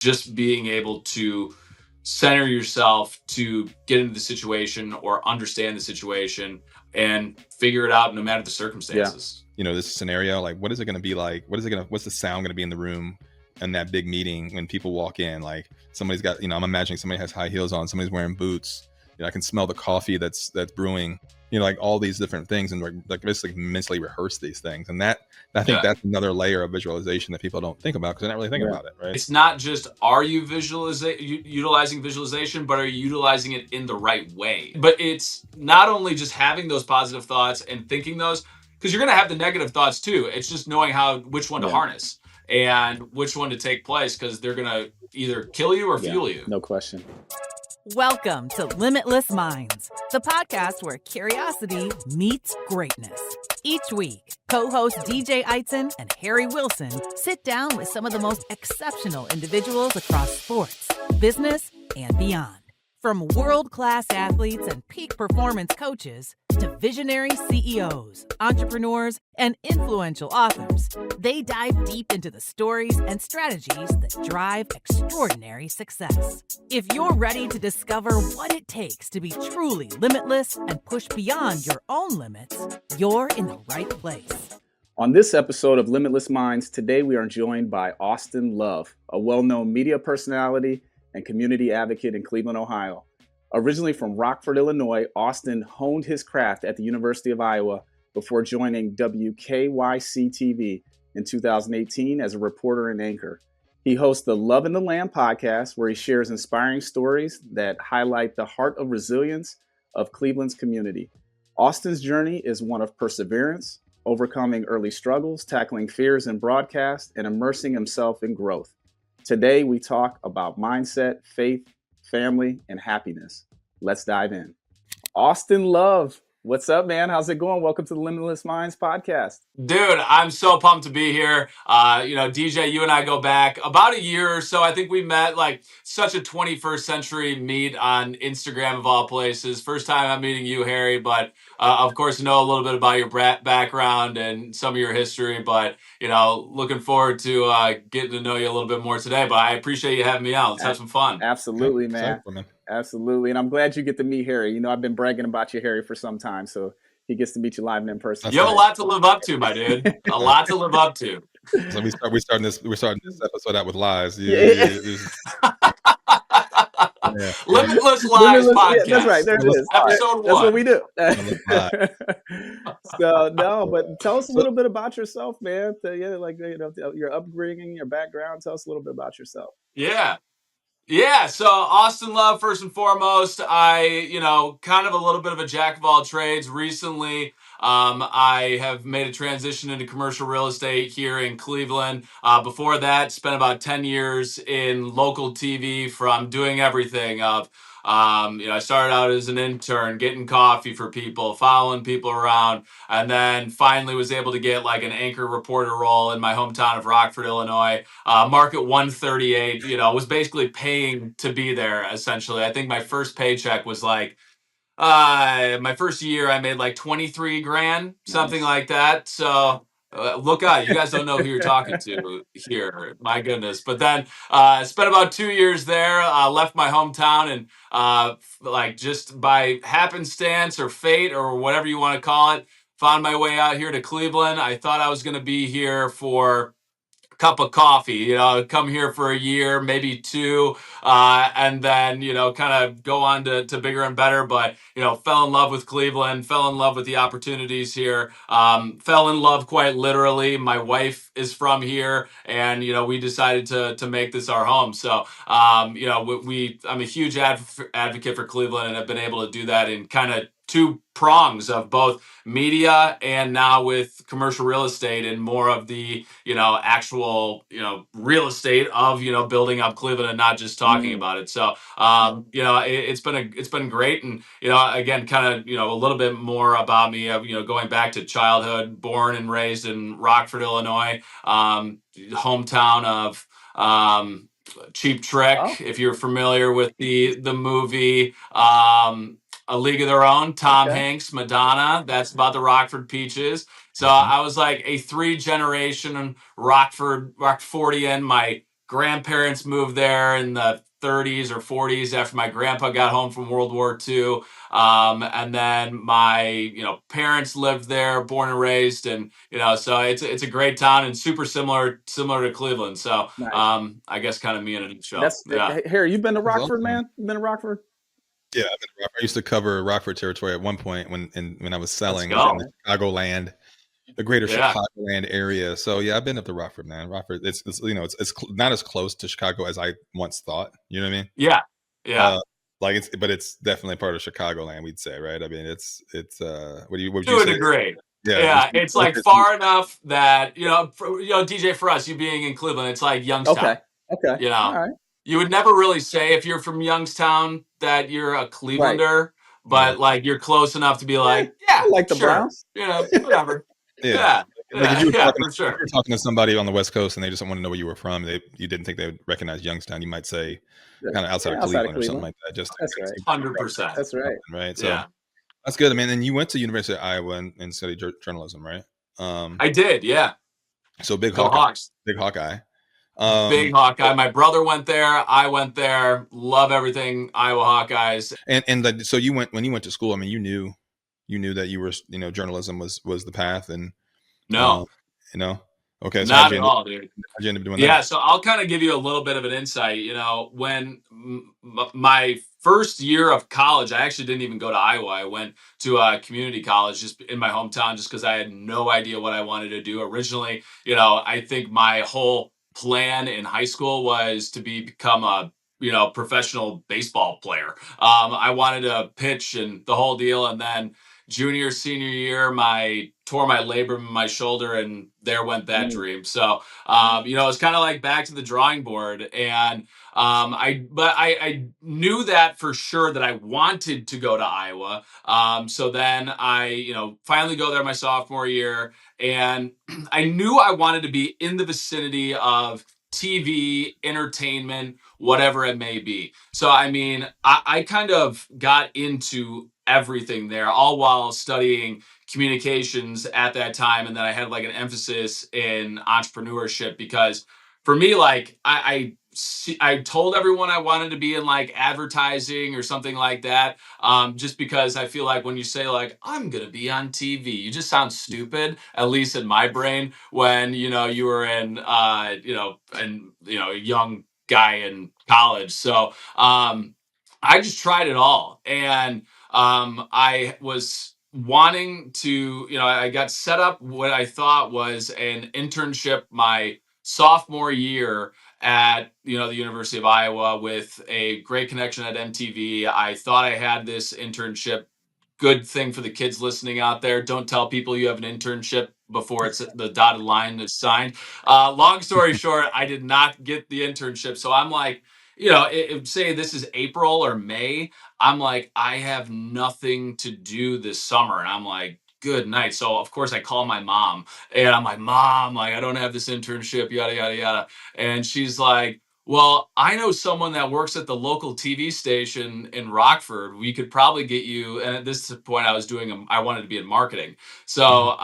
just being able to center yourself to get into the situation or understand the situation and figure it out no matter the circumstances. This scenario, like, what is it going to be like? What's the sound going to be in the room in that big meeting when people walk in? Like, somebody's got, I'm imagining somebody has high heels on, somebody's wearing boots. I can smell the coffee that's brewing. Like all these different things, and like basically mentally rehearse these things. And that, I think that's another layer of visualization that people don't think about because they're not really thinking about it, right? It's not just, are you utilizing visualization, but are you utilizing it in the right way? But it's not only just having those positive thoughts and thinking those, because you're going to have the negative thoughts too. It's just knowing which one to harness and which one to take place, because they're going to either kill you or fuel you. No question. Welcome to Limitless Minds, the podcast where curiosity meets greatness. Each week, co-hosts DJ Eitzen and Harry Wilson sit down with some of the most exceptional individuals across sports, business, and beyond. From world-class athletes and peak performance coaches to visionary CEOs, entrepreneurs, and influential authors, they dive deep into the stories and strategies that drive extraordinary success. If you're ready to discover what it takes to be truly limitless and push beyond your own limits, you're in the right place. On this episode of Limitless Minds, today we are joined by Austin Love, a well-known media personality and community advocate in Cleveland, Ohio. Originally from Rockford, Illinois, Austin honed his craft at the University of Iowa before joining WKYC-TV in 2018 as a reporter and anchor. He hosts the Love in the Land podcast, where he shares inspiring stories that highlight the heart of resilience of Cleveland's community. Austin's journey is one of perseverance, overcoming early struggles, tackling fears in broadcast, and immersing himself in growth. Today, we talk about mindset, faith, family, and happiness. Let's dive in. Austin Love, what's up, man? How's it going? Welcome to the Limitless Minds podcast. Dude, I'm so pumped to be here. DJ, you and I go back about a year or so. I think we met like such a 21st century meet on Instagram of all places. First time I'm meeting you, Harry, but of course, know a little bit about your background and some of your history. But, looking forward to getting to know you a little bit more today. But I appreciate you having me out. Let's have some fun. Absolutely, man. Absolutely. And I'm glad you get to meet Harry. I've been bragging about you, Harry, for some time. So he gets to meet you live and in person. You have a lot to live up to, my dude. A lot to live up to. So we're starting this episode out with lies. Limitless Lives podcast. That's right. There it is. Episode 1. That's what we do. But tell us a little bit about yourself, man. Your upbringing, your background. Tell us a little bit about yourself. Yeah, so Austin Love, first and foremost. I, kind of a little bit of a jack of all trades. Recently, I have made a transition into commercial real estate here in Cleveland. Before that, spent about 10 years in local TV, from doing everything of, I started out as an intern, getting coffee for people, following people around, and then finally was able to get like an anchor reporter role in my hometown of Rockford, Illinois. Market 138, was basically paying to be there, essentially. I think my first paycheck was like, my first year I made like 23 grand, something like that. So look out, you guys don't know who you're talking to here. My goodness. But then spent about 2 years there, left my hometown, and just by happenstance or fate or whatever you want to call it, found my way out here to Cleveland. I thought I was going to be here for cup of coffee, come here for a year, maybe 2, and then, kind of go on to bigger and better. But, fell in love with Cleveland, fell in love with the opportunities here, fell in love quite literally. My wife is from here, and, we decided to make this our home. So, I'm a huge advocate for Cleveland, and have been able to do that in kind of 2 prongs of both media and now with commercial real estate, and more of the, actual, real estate of, building up Cleveland and not just talking about it. So, it's been great. And, again, kind of, a little bit more about me, going back to childhood, born and raised in Rockford, Illinois, hometown of, Cheap Trick, if you're familiar with the movie, A League of Their Own, Tom Hanks, Madonna. That's about the Rockford Peaches. So I was like a 3-generation Rockfordian. My grandparents moved there in the 30s or 40s after my grandpa got home from World War II. And then my, parents lived there, born and raised, and so it's a great town and super similar to Cleveland. So Nice. I guess kind of me in a nutshell. That's Yeah. Harry. You've been to That's Rockford, awesome. man. You been to Rockford? Yeah, I've been to Rockford. I used to cover Rockford territory at one point when I was Let's selling go. in the Chicagoland, the greater Yeah. Chicagoland area. So yeah, I've been up to Rockford, man. Rockford, it's it's not as close to Chicago as I once thought. You know what I mean? Yeah. Yeah. Like but it's definitely part of Chicagoland, we'd say, right? I mean, it's what would To you a say? degree. Yeah, Yeah, it's like far enough that DJ, for us, you being in Cleveland, it's like Okay. Youngstown. Okay. You All know, right. you would never really say if you're from Youngstown that you're a Right. Clevelander, right. but like you're close enough to be Yeah. like, I yeah, like the sure, Browns. whatever. Yeah. Yeah, Like yeah, yeah, for if you sure. were talking to somebody on the West Coast and they just want to know where you were from, you didn't think they would recognize Youngstown, you might say Yeah, kind of outside of outside of Cleveland or something Cleveland. like that, just to That's kind of right. see where you're from 100%. That's or right. something, right? So Yeah, that's good. I mean, and you went to University of Iowa and studied journalism, right? I did. Yeah, So go Hawks. Big Hawkeye. Big Hawkeye. My brother went there. I went there. Love everything Iowa Hawkeyes. So you went when you went to school. I mean, you knew that you were journalism was the path, and No, um, you know, okay. So not at all, dude. how'd you end up doing Yeah, that? so I'll kind of give you a little bit of an insight. When my first year of college, I actually didn't even go to Iowa. I went to a community college just in my hometown just because I had no idea what I wanted to do. Originally, I think my whole plan in high school was to become a professional baseball player. I wanted to pitch and the whole deal, and then senior year, my tore my labrum in my shoulder, and there went that Mm. dream. So it's kind of like back to the drawing board. And I knew that for sure that I wanted to go to Iowa. So then I, finally go there my sophomore year, and I knew I wanted to be in the vicinity of TV, entertainment, whatever it may be. So, I mean, I kind of got into everything there, all while studying communications at that time. And then I had like an emphasis in entrepreneurship because for me, like I told everyone I wanted to be in like advertising or something like that. Just because I feel like when you say like I'm gonna be on TV, you just sound stupid. At least in my brain, when you were in a young guy in college. So I just tried it all, and I was wanting to, I got set up what I thought was an internship my sophomore year at the University of Iowa with a great connection at MTV. I thought I had this internship. Good thing for the kids listening out there: don't tell people you have an internship before it's the dotted line is signed. Long story short, I did not get the internship, so I'm like, say this is April or May, I'm like, I have nothing to do this summer. And I'm like, good night. So of course I call my mom, and I'm like, Mom, like I don't have this internship, yada yada yada. And she's like, well, I know someone that works at the local TV station in Rockford. We could probably get you. And at this point, I wanted to be in marketing. So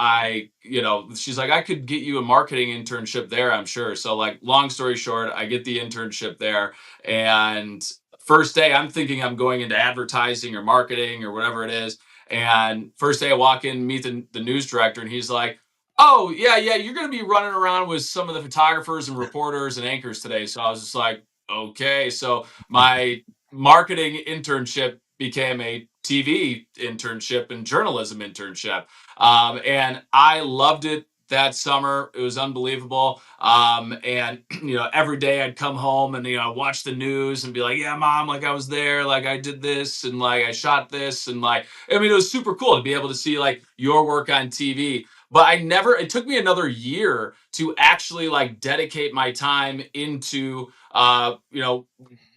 she's like, I could get you a marketing internship there, I'm sure. So, like, long story short, I get the internship there. And first day, I'm thinking I'm going into advertising or marketing or whatever it is. And first day I walk in, meet the news director, and he's like, oh, yeah, you're going to be running around with some of the photographers and reporters and anchors today. So I was just like, okay. So my marketing internship became a TV internship and journalism internship. And I loved it that summer. It was unbelievable. And every day I'd come home and watch the news and be like, yeah, Mom, like I was there, like I did this and like I shot this, and like I mean it was super cool to be able to see like your work on TV. But it took me another year to actually like dedicate my time into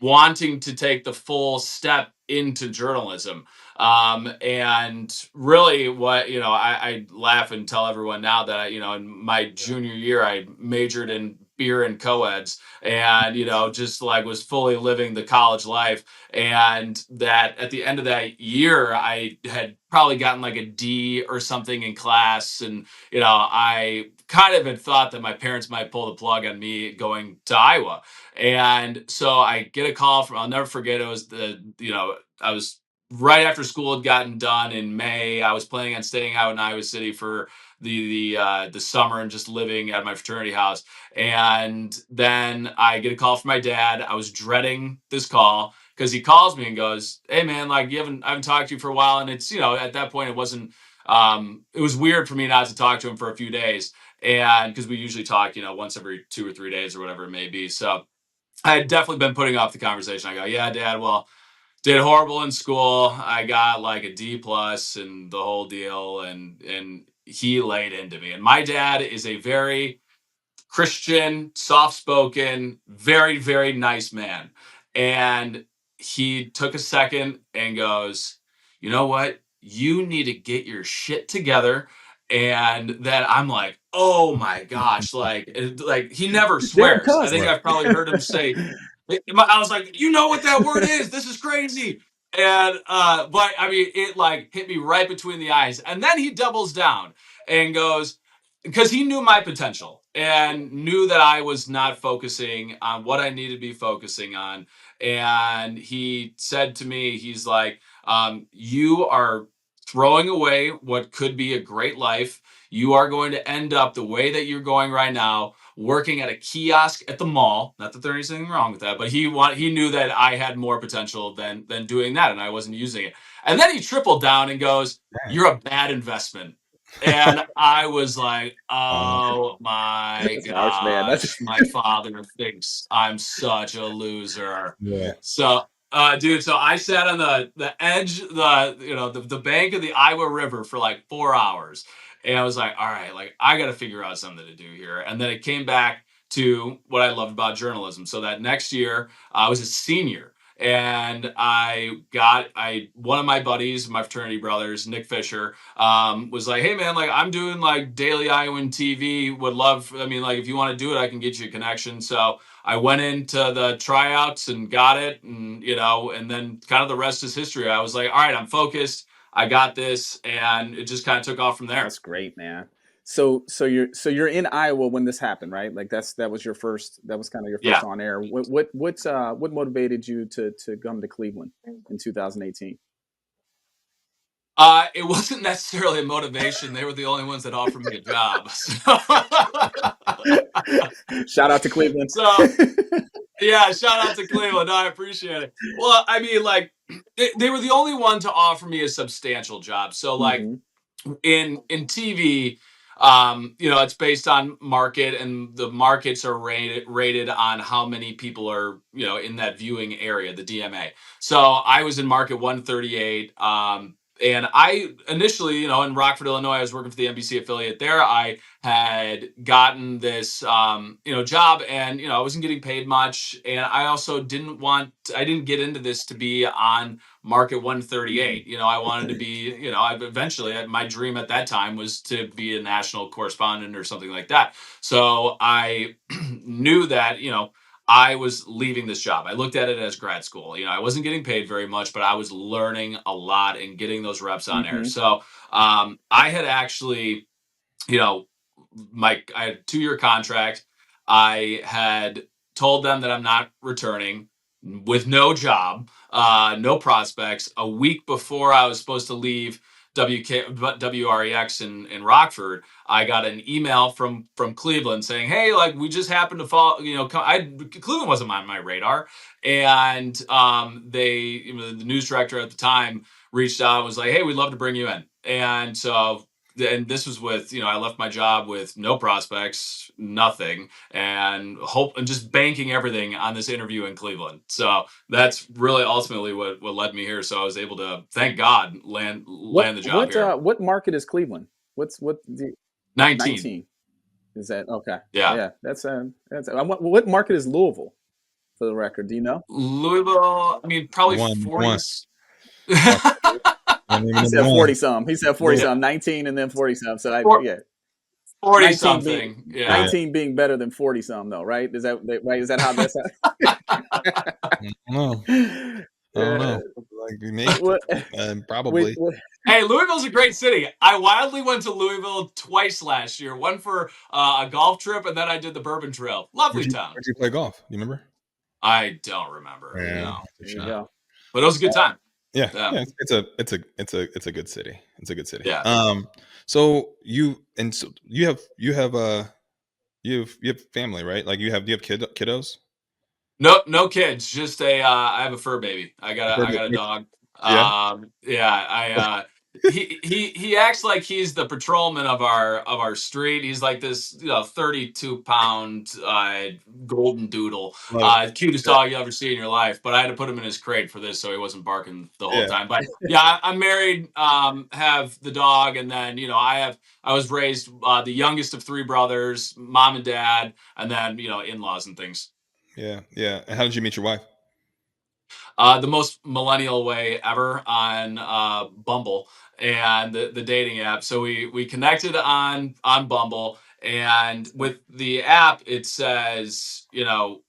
wanting to take the full step into journalism. And really what, I laugh and tell everyone now that in my junior year, I majored in beer and co-eds, and, just like was fully living the college life. And that at the end of that year, I had probably gotten like a D or something in class. And, I kind of had thought that my parents might pull the plug on me going to Iowa. And so I get a call from, I'll never forget, it was I was right after school had gotten done in May. I was planning on staying out in Iowa City for the summer and just living at my fraternity house. And then I get a call from my dad. I was dreading this call because he calls me and goes, "Hey man, like I haven't talked to you for a while." And it's, at that point it wasn't, it was weird for me not to talk to him for a few days. And because we usually talk, once every 2 or 3 days or whatever it may be. So I had definitely been putting off the conversation. I go, "Yeah, Dad, well, did horrible in school. I got like a D plus and the whole deal." And he laid into me. And my dad is a very Christian, soft spoken, very, very nice man. And he took a second and goes, "You know what? You need to get your shit together." And then I'm like, "Oh my gosh." Like he never Dad swears. I cuss. think Right. I've probably heard him say, I was like, "You know what that word is? This is crazy." And but I mean, it like hit me right between the eyes. And then he doubles down and goes, because he knew my potential and knew that I was not focusing on what I needed to be focusing on. And he said to me, he's like, "You are throwing away what could be a great life. You are going to end up the way that you're going right now, working at a kiosk at the mall." Not that there's anything wrong with that, but he knew that I had more potential than doing that, and I wasn't using it. And then he tripled down and goes, Dang. "You're a bad investment." And I was like, Wow. "Oh my That's harsh, man. gosh, my father thinks I'm such a loser." Yeah. So, dude, so I sat on the edge, the bank of the Iowa River for like 4 hours, and I was like, "All right, like I got to figure out something to do here." And then it came back to what I loved about journalism. So that next year, I was a senior. And one of my buddies, my fraternity brothers, Nick Fisher, was like, "Hey man, like I'm doing like daily Iowan TV. Would love, I mean, like if you want to do it, I can get you a connection." So I went into the tryouts and got it, and then kind of the rest is history. I was like, "All right, I'm focused. I got this," and it just kind of took off from there. That's great, man. So you're in Iowa when this happened, right? Like that was kind of your first Yeah. on air. What motivated you to come to Cleveland in 2018? It wasn't necessarily a motivation. They were the only ones that offered me a job. So, Shout out to Cleveland. so yeah, shout out to Cleveland. I appreciate it. Well, I mean, like they were the only one to offer me a substantial job. So like Hmm. in TV, it's based on market, and the markets are rated on how many people are, in that viewing area, the DMA. So I was in market 138. And I initially, in Rockford, Illinois, I was working for the NBC affiliate there. I had gotten this, job, and, I wasn't getting paid much. And I also I didn't get into this to be on market 138. I wanted to be, my dream at that time was to be a national correspondent or something like that. So I knew that, I was leaving this job. I looked at it as grad school. I wasn't getting paid very much, but I was learning a lot and getting those reps on air. Hmm. So I had actually, you know, I had a 2-year contract. I had told them that I'm not returning with no job, no prospects. A week before I was supposed to leave WREX in Rockford, I got an email from Cleveland saying, "Hey, like we just happened to fall, Cleveland wasn't on my radar." And the news director at the time reached out and was like, "Hey, we'd love to bring you in." And this was with, I left my job with no prospects, nothing, and just banking everything on this interview in Cleveland. So that's really ultimately what led me here. So I was able to, thank God, land the job here. What market is Cleveland? What the 19. 19? Is that okay? Yeah. Yeah, that's what market is Louisville, for the record? Do you know? Louisville, I mean, probably One. 40s. Wasn't even He number said 40 one. some. He said 40 Yeah. some. 19 and then 40 some. So Four- yeah. 40 19 being something. Yeah. 19 being better than 40 some though, right? Is that how that's I don't know. I don't yeah. know. Like maybe, What, probably. Hey, Louisville's a great city. I wildly went to Louisville twice last year. One for a golf trip, and then I did the Bourbon Trail. Lovely town. Where'd you play golf? Do you remember? I don't remember. Yeah, No, There you no. go. But it was a good time. yeah, Yeah. yeah. It's a good city. It's a good city. Yeah. So you have family, right? Like do you have kiddos? No kids. Just I have a fur baby. I got a dog. Yeah. Yeah. He acts like he's the patrolman of our street. He's like this, 32-pound golden doodle, Love it. cutest dog you'll ever see in your life. But I had to put him in his crate for this, so he wasn't barking the whole Yeah. time. But yeah, I'm married. Have the dog, and then I was raised the youngest of three brothers, mom and dad, and then in-laws and things. Yeah. Yeah. And how did you meet your wife? The most millennial way ever on Bumble and the dating app. So we connected on Bumble, and with the app it says the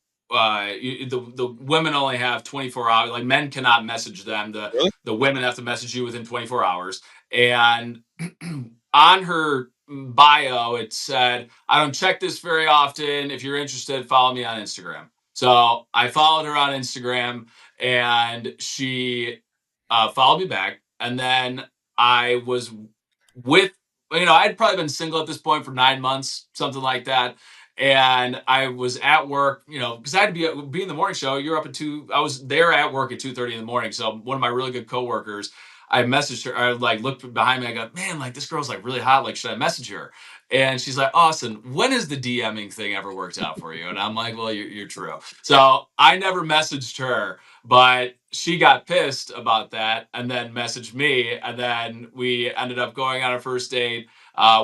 women only have 24 hours. Like, men cannot message them. The Really? the women have to message you within 24 hours. And on her bio it said, "I don't check this very often. If you're interested, follow me on Instagram." So I followed her on Instagram, and she followed me back. And then I was with, I'd probably been single at this point for 9 months, something like that. And I was at work, because I had to be in the morning show. You're up at 2. I was there at work at 2:30 in the morning. So one of my really good coworkers, I messaged her. I like looked behind me. I go, "Man, like, this girl's like really hot. Like, should I message her?" And she's like, "Austin, when has the DMing thing ever worked out for you?" And I'm like, "Well, you're true." So I never messaged her, but she got pissed about that and then messaged me, and then we ended up going on a first date.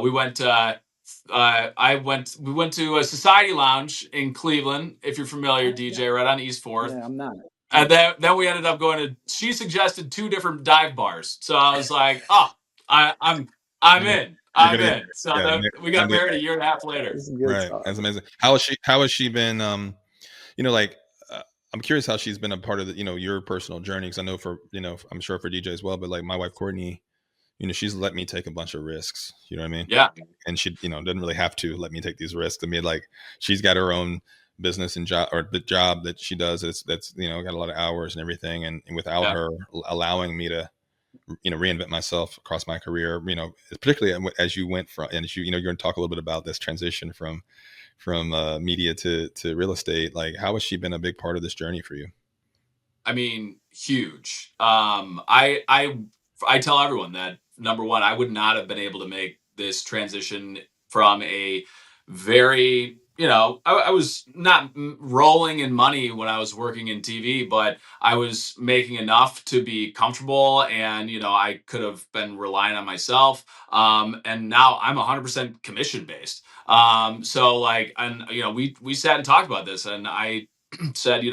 We went to we went to a Society Lounge in Cleveland, if you're familiar, DJ, right on East 4th. Yeah, I'm not. And then we ended up going to. She suggested 2 different dive bars, so I was like, "Oh, I'm in. I'm in." So then we got married a year and a half later. This is good Right. stuff. That's amazing. How has she been? Like, I'm curious how she's been a part of your personal journey. Because I know I'm sure for DJ as well. But like my wife Courtney, she's let me take a bunch of risks. You know what I mean? Yeah. And she, doesn't really have to let me take these risks. I mean, like, she's got her own business and job, or the job that she does that's got a lot of hours and everything. And without her allowing me to, reinvent myself across my career, particularly as you went from, and as you're going to talk a little bit about this transition from media to real estate. Like, how has she been a big part of this journey for you? I mean, huge. I tell everyone that, number one, I would not have been able to make this transition from a very, I was not rolling in money when I was working in TV, but I was making enough to be comfortable, and I could have been relying on myself. And now I'm 100% commission based. So like, and we sat and talked about this, and I said,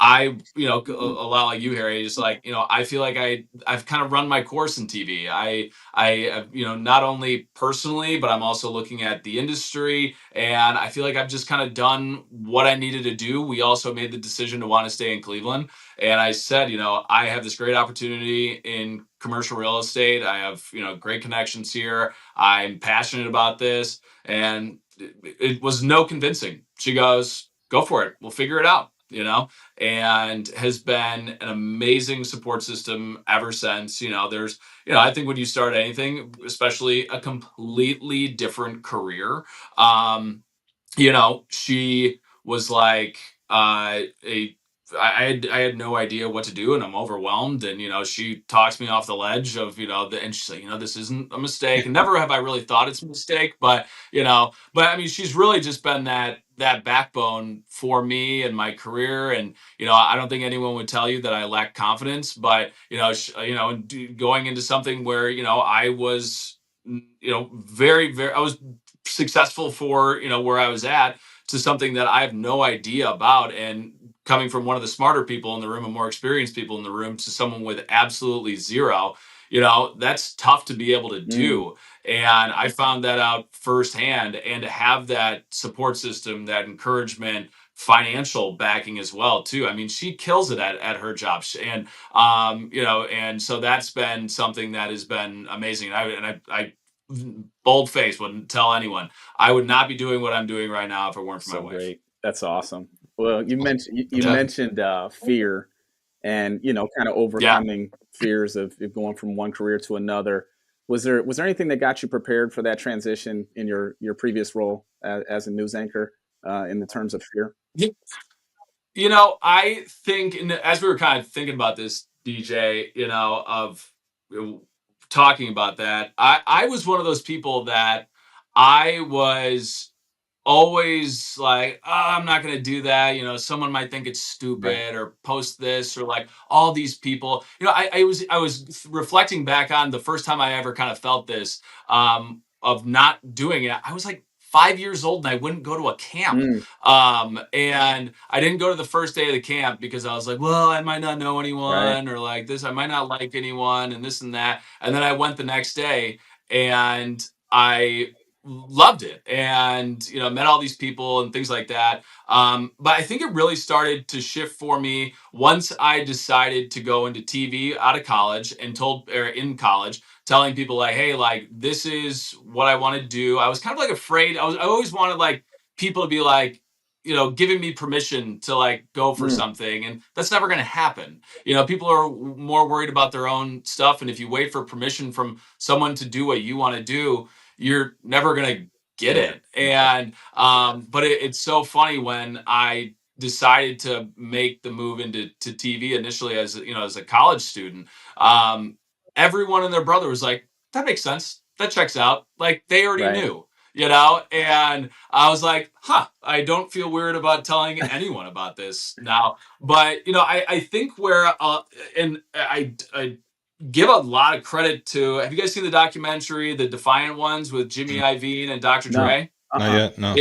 I, a lot like you, Harry, just like, I feel like I've kind of run my course in TV. I, not only personally, but I'm also looking at the industry, and I feel like I've just kind of done what I needed to do. We also made the decision to want to stay in Cleveland. And I said, I have this great opportunity in commercial real estate. I have, great connections here. I'm passionate about this. And it was no convincing. She goes, "Go for it. We'll figure it out." And has been an amazing support system ever since. There's, I think when you start anything, especially a completely different career, she was like, I had no idea what to do, and I'm overwhelmed. And she talks me off the ledge of and she's like, "This isn't a mistake." And never have I really thought it's a mistake, but I mean, she's really just been that backbone for me and my career. And I don't think anyone would tell you that I lack confidence, but going into something where I was very, very, I was successful for where I was at, to something that I have no idea about, and coming from one of the smarter people in the room and more experienced people in the room to someone with absolutely zero, that's tough to be able to do. And I found that out firsthand, and to have that support system, that encouragement financial backing as well too. I mean, she kills it at her job, and and so that's been something that has been amazing. I bold face wouldn't tell anyone I would not be doing what I'm doing right now if it weren't for my So wife. great. That's awesome. Well, you mentioned you Yeah. mentioned fear, and kind of Yeah. overcoming fears of going from one career to another. Was there anything that got you prepared for that transition in your previous role as a news anchor in the terms of fear? I think, as we were kind of thinking about this, DJ, of talking about that, I was one of those people that I was always like, oh, I'm not going to do that. Someone might think it's Right. stupid or post this, or like all these people. I was reflecting back on the first time I ever kind of felt this, of not doing it. I was like 5 years old and I wouldn't go to a camp. Mm, And I didn't go to the first day of the camp because I was like, well, I might not know right. anyone, or like this, I might not like anyone, and this and that. And then I went the next day and I loved it, and met all these people and things like that. But I think it really started to shift for me once I decided to go into TV out of college, and in college, telling people like, hey, like, this is what I want to do. I was kind of like afraid. I always wanted like people to be like, giving me permission to like go for Mm, something, and that's never going to happen. People are more worried about their own stuff, and if you wait for permission from someone to do what you want to do, you're never going to get get it. it. And but it's so funny when I decided to make the move into TV initially as as a college student. um Everyone and their brother was like, that makes sense, that checks out, like they already Right. knew. And I was like, I don't feel weird about telling anyone about this now. But I think where and I give a lot of credit to, have you guys seen the documentary The Defiant Ones with Jimmy Iovine and Dr. No. Dre? Not Uh-uh. yet. No.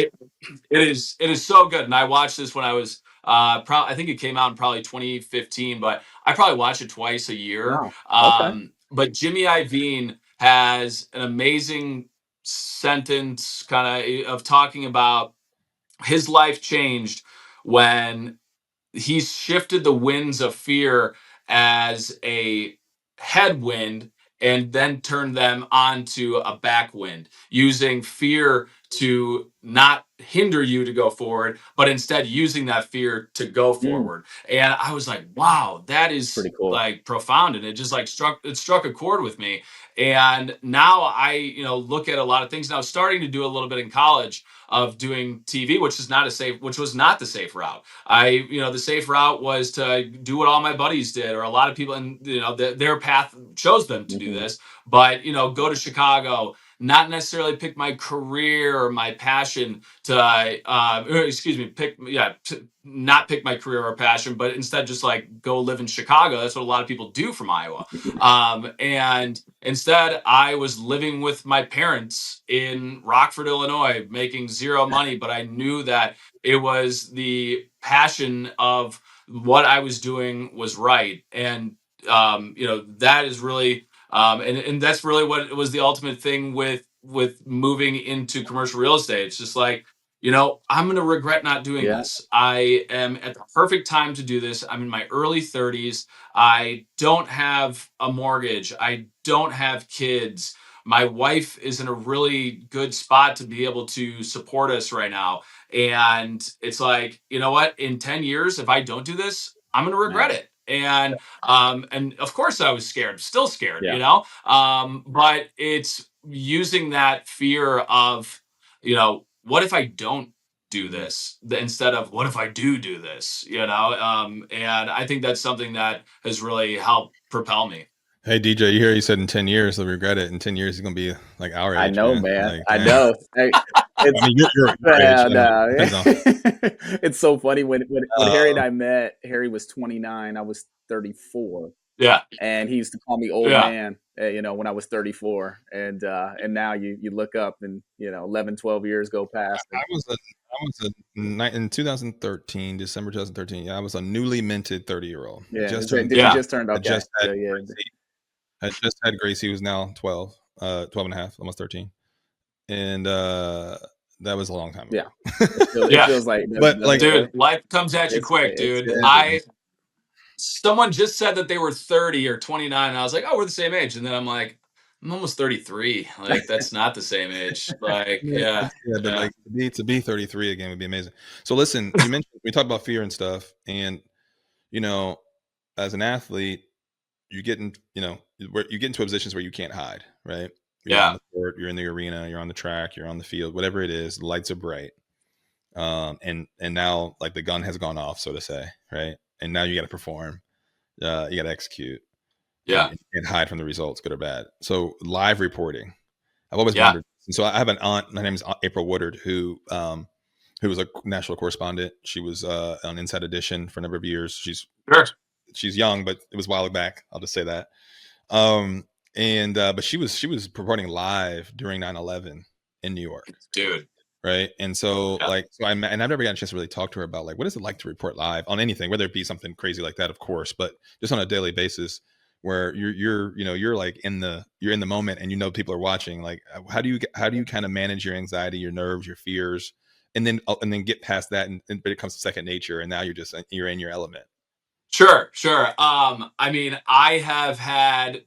It is so good, and I watched this when I was I think it came out in probably 2015, but I probably watch it twice a year. Wow. Okay. But Jimmy Iovine has an amazing sentence kind of talking about his life changed when he shifted the winds of fear as a headwind, and then turned them onto a backwind, using fear to not hinder you to go forward, but instead using that fear to go Mm, forward. And I was like, wow, that it's is pretty cool. like profound. And it just like struck a chord with me. And now I, look at a lot of things now, starting to do a little bit in college of doing TV, which was not the safe route. The safe route was to do what all my buddies did, or a lot of people, and their path chose them to do Hmm. this. But go to Chicago, not necessarily pick my career or my passion to, excuse me, not pick my career or passion, but instead just like go live in Chicago. That's what a lot of people do from Iowa. And instead, I was living with my parents in Rockford, Illinois, making zero money, but I knew that it was the passion of what I was doing was right. And that is really and that's really what it was, the ultimate thing with moving into commercial real estate. It's just like, I'm going to regret not doing Yeah. this. I am at the perfect time to do this. I'm in my early 30s. I don't have a mortgage. I don't have kids. My wife is in a really good spot to be able to support us right now. And it's like, you know what? In 10 years, if I don't do this, I'm going to regret Man. it. And of course I was scared, still scared, Yeah. but it's using that fear of, what if I don't do Mhm. this, instead of what if I do this, and I think that's something that has really helped propel me. Hey DJ, you hear you said in 10 years they'll regret it. In 10 years he's gonna be like our I age, know, man. man. Like, I dang. know. Hey, I it's mean, your age. no, no. Depends on. It's so funny when Harry and Uh, I met. Harry was 29. I was 34, Yeah. and he used to call me old Yeah. man. When I was 34, and now you look up and 11, 12 years go past. I was in 2013, December 2013. Yeah, I was a newly minted 30-year-old. Yeah. Just turned. Did you Yeah. just turned? I Okay. just had Yeah. Gracie. I just had Gracie, who's now 12, 12 and a half, almost 13. And That was a long time Yeah. ago. It feels like But like, Dude, life comes at you it's quick, it's dude. crazy. Someone just said that they were 30 or 29, and I was like, oh, we're the same age. And then I'm like, I'm almost 33. Like, that's not the same age. Like, yeah. but Yeah. like to be 33 again would be amazing. So listen, you mentioned we talked about fear and stuff, and you know, as an athlete, you get in, where you get into positions where you can't hide, right? You're on Yeah. the court, you're in the arena, you're on the track, you're on the field, whatever it is, the lights are bright. And now like the gun has gone off, so to say, right? And now you got to perform, you got to execute, and Yeah. you can't hide from the results, good or bad. So live reporting, I've always Yeah. wondered. And so I have an aunt, my name is April Woodard, who was a national correspondent. She was on Inside Edition for a number of years. Sure. She's young, but it was a while back. I'll just say that. Um, and but she was reporting live during 9/11 in New York, Dude. right? And so Yeah. and I've never gotten a chance to really talk to her about like what is it like to report live on anything, whether it be something crazy like that, of course, but just on a daily basis where you're like you're in the moment and people are watching. Like how do you kind of manage your anxiety, your nerves, your fears, and then get past that, but it comes to second nature, and now you're in your element. Sure. Sure. I mean, I have had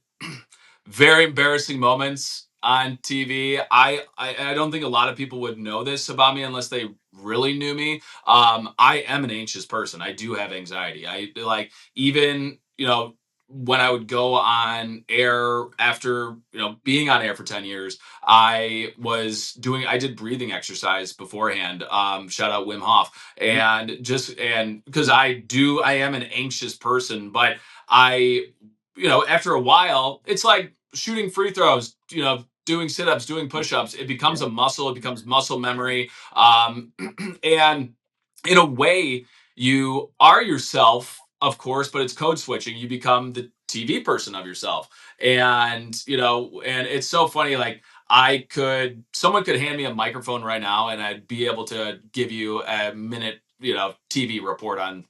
very embarrassing moments on TV. I don't think a lot of people would know this about me unless they really knew me. I am an anxious person. I do have anxiety. I like even, when I would go on air after, being on air for 10 years, I did breathing exercise beforehand. Shout out Wim Hof. And because I am an anxious person, but I, after a while, it's like shooting free throws, doing sit-ups, doing push-ups. It becomes a muscle. It becomes muscle memory. And in a way, you are yourself, of course, but it's code switching. You become the TV person of yourself. And it's so funny. Like someone could hand me a microphone right now and I'd be able to give you a minute, TV report on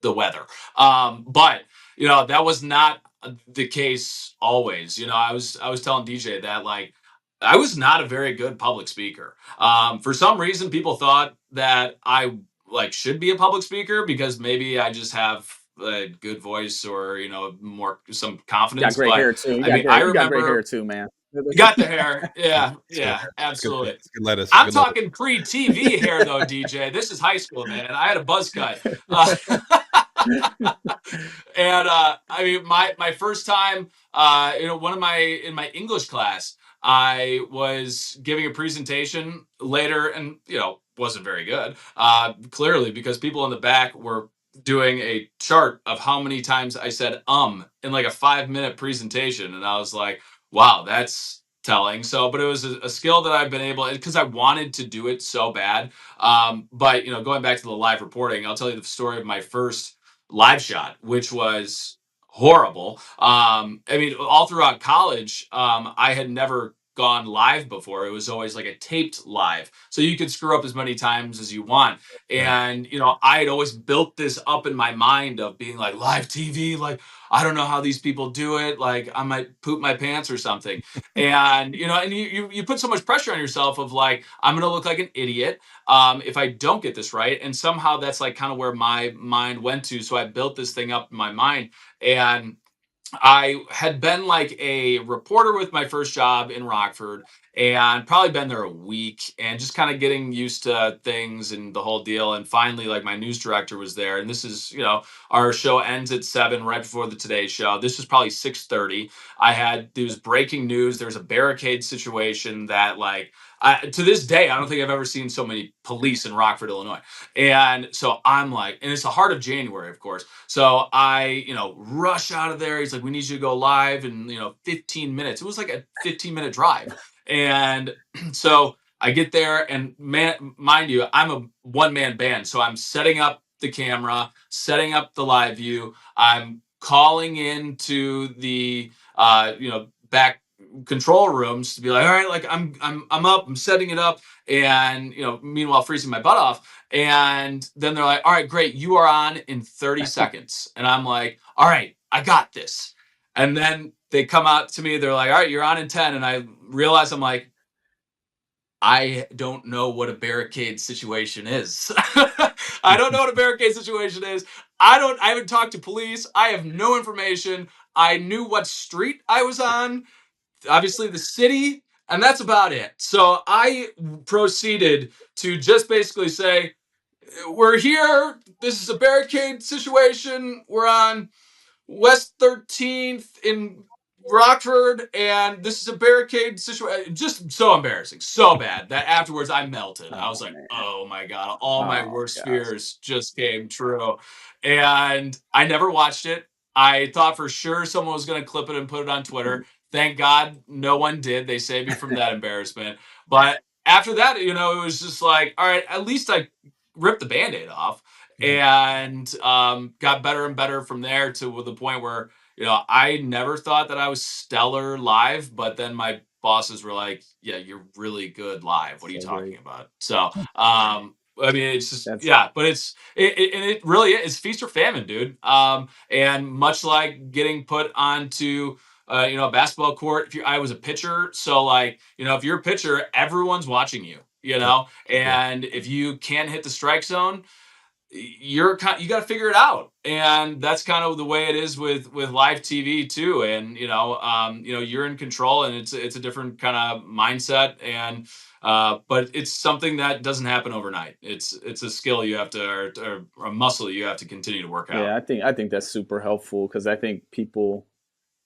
the weather. But that was not the case always. I was telling DJ that like I was not a very good public speaker. For some reason, people thought that I like should be a public speaker because maybe I just have a good voice or more some You got confidence. great But hair too. I mean, I You got great hair remember too, man. you got the hair. Yeah, It's good. yeah, It's good. absolutely. It's good lettuce. I'm Good lettuce. talking pre-TV hair though, DJ. This is high school, man. I had a buzz cut. And I mean, my first time, in my English class, I was giving a presentation later, and wasn't very good. Clearly, because people in the back were doing a chart of how many times I said in like a 5-minute presentation, and I was like, wow, that's telling. So, but it was a skill that I've been able, because I wanted to do it so bad. But going back to the live reporting, I'll tell you the story of my first live shot, which was horrible. I mean, all throughout college, I had never gone live before. It was always like a taped live. So you could screw up as many times as you want. Right. And, I had always built this up in my mind of being like live TV, like, I don't know how these people do it. Like I might poop my pants or something. And, and you put so much pressure on yourself of like, I'm going to look like an idiot if I don't get this right. And somehow that's like kind of where my mind went to. So I built this thing up in my mind. And I had been like a reporter with my first job in Rockford and probably been there a week and just kind of getting used to things and the whole deal. And finally, like my news director was there. And this is, our show ends at 7 right before the Today Show. This was probably 6:30. There was breaking news. There was a barricade situation that like, to this day, I don't think I've ever seen so many police in Rockford, Illinois. And so I'm like, and it's the heart of January, of course. So I, rush out of there. He's like, we need you to go live in, 15 minutes. It was like a 15-minute drive. And so I get there and mind you, I'm a one-man band. So I'm setting up the camera, setting up the live view. I'm calling into the, back control rooms to be like, all right, like I'm up, I'm setting it up. And, meanwhile, freezing my butt off. And then they're like, all right, great. You are on in 30 seconds. And I'm like, all right, I got this. And then they come out to me. They're like, all right, you're on in 10. And I realize I'm like, I don't know what a barricade situation is. I don't know what a barricade situation is. I haven't talked to police. I have no information. I knew what street I was on, obviously the city, and that's about it. So I proceeded to just basically say, we're here. This is a barricade situation. We're on West 13th in Rockford, and this is a barricade situation. Just so embarrassing, so bad that afterwards I melted. I was Oh like, man. oh my God, all my Oh worst gosh. fears just came true. And I never watched it. I thought for sure someone was going to clip it and put it on Twitter. Thank God no one did. They saved me from that embarrassment. But after that, it was just like, all right, at least I ripped the band aid off and got better and better from there to the point where I never thought that I was stellar live, but then my bosses were like, "Yeah, you're really good live. What are you So talking great. about?" So, I mean, it's just That's yeah, but it really is feast or famine, dude. And much like getting put onto a basketball court, I was a pitcher, so like if you're a pitcher, everyone's watching you, Yep. Yeah. and if you can't hit the strike zone, you got to figure it out, and that's kind of the way it is with live TV too. And you're in control, and it's a different kind of mindset, and but it's something that doesn't happen overnight. It's a skill you have to, or a muscle you have to continue to work yeah. out. I think that's super helpful because I think people